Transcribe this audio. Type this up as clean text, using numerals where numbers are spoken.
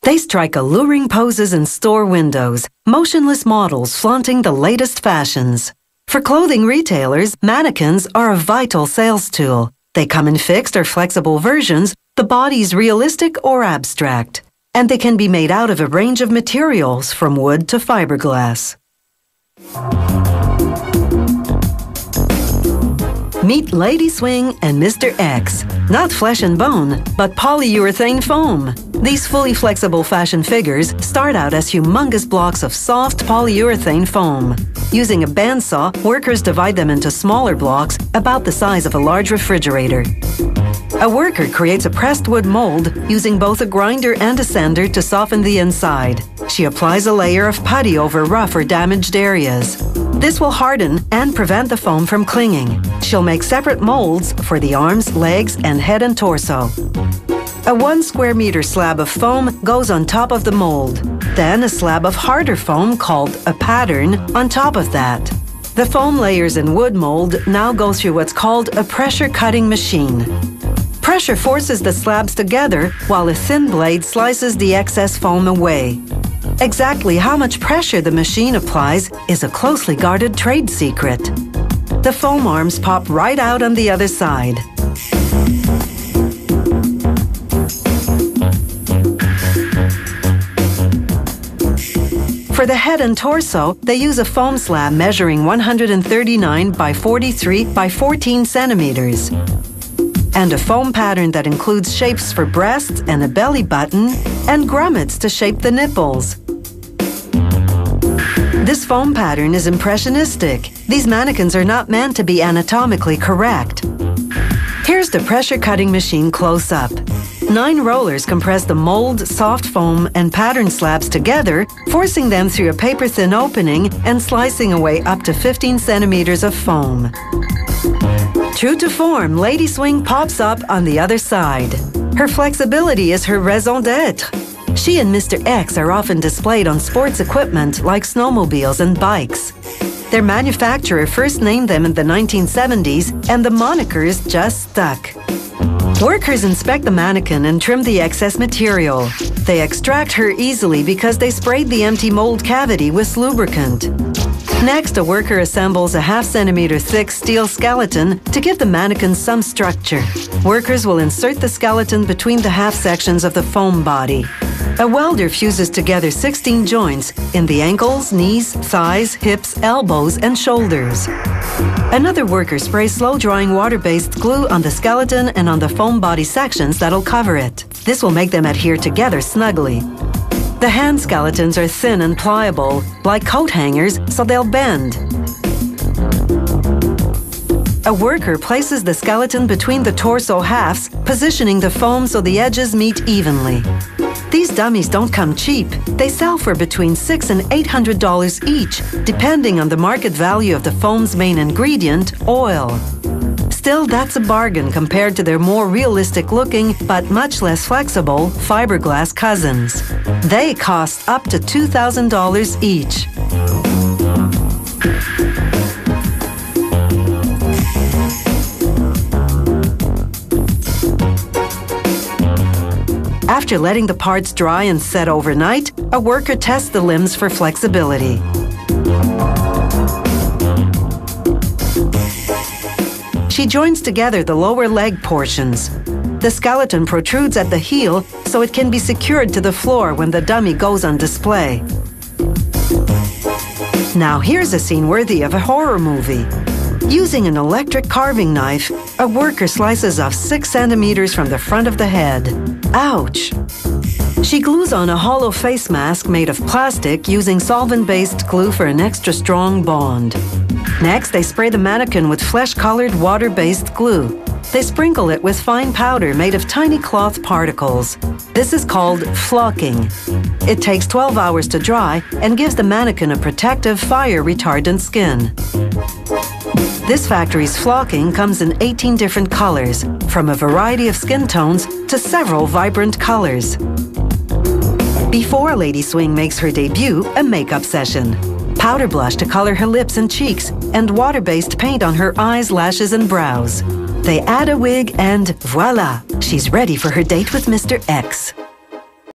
They strike alluring poses in store windows, motionless models flaunting the latest fashions. For clothing retailers, mannequins are a vital sales tool. They come in fixed or flexible versions, the body's realistic or abstract. And they can be made out of a range of materials from wood to fiberglass. Meet Lady Swing and Mr. X. Not flesh and bone, but polyurethane foam. These fully flexible fashion figures start out as humongous blocks of soft polyurethane foam. Using a bandsaw, workers divide them into smaller blocks about the size of a large refrigerator. A worker creates a pressed wood mold using both a grinder and a sander to soften the inside. She applies a layer of putty over rough or damaged areas. This will harden and prevent the foam from clinging. She'll make separate molds for the arms, legs, and head and torso. A 1 square meter slab of foam goes on top of the mold. Then a slab of harder foam called a pattern on top of that. The foam layers in wood mold now go through what's called a pressure cutting machine. Pressure forces the slabs together while a thin blade slices the excess foam away. Exactly how much pressure the machine applies is a closely guarded trade secret. The foam arms pop right out on the other side. For the head and torso, they use a foam slab measuring 139 by 43 by 14 centimeters. And a foam pattern that includes shapes for breasts and a belly button, and grommets to shape the nipples. This foam pattern is impressionistic. These mannequins are not meant to be anatomically correct. Here's the pressure cutting machine close up. 9 rollers compress the mold, soft foam, and pattern slabs together, forcing them through a paper-thin opening and slicing away up to 15 centimeters of foam. True to form, Lady Swing pops up on the other side. Her flexibility is her raison d'être. She and Mr. X are often displayed on sports equipment like snowmobiles and bikes. Their manufacturer first named them in the 1970s, and the monikers just stuck. Workers inspect the mannequin and trim the excess material. They extract her easily because they sprayed the empty mold cavity with lubricant. Next, a worker assembles a half-centimeter thick steel skeleton to give the mannequin some structure. Workers will insert the skeleton between the half sections of the foam body. A welder fuses together 16 joints in the ankles, knees, thighs, hips, elbows, and shoulders. Another worker sprays slow-drying water-based glue on the skeleton and on the foam body sections that'll cover it. This will make them adhere together snugly. The hand skeletons are thin and pliable, like coat hangers, so they'll bend. A worker places the skeleton between the torso halves, positioning the foam so the edges meet evenly. These dummies don't come cheap. They sell for between $600 and $800 each, depending on the market value of the foam's main ingredient, oil. Still, that's a bargain compared to their more realistic-looking, but much less flexible, fiberglass cousins. They cost up to $2,000 each. After letting the parts dry and set overnight, a worker tests the limbs for flexibility. She joins together the lower leg portions. The skeleton protrudes at the heel so it can be secured to the floor when the dummy goes on display. Now here's a scene worthy of a horror movie. Using an electric carving knife, a worker slices off 6 centimeters from the front of the head. Ouch! She glues on a hollow face mask made of plastic using solvent-based glue for an extra strong bond. Next, they spray the mannequin with flesh-colored water-based glue. They sprinkle it with fine powder made of tiny cloth particles. This is called flocking. It takes 12 hours to dry and gives the mannequin a protective, fire-retardant skin. This factory's flocking comes in 18 different colors, from a variety of skin tones to several vibrant colors. Before Lady Swing makes her debut, a makeup session. Powder blush to color her lips and cheeks, and water-based paint on her eyes, lashes, and brows. They add a wig and voila! She's ready for her date with Mr. X.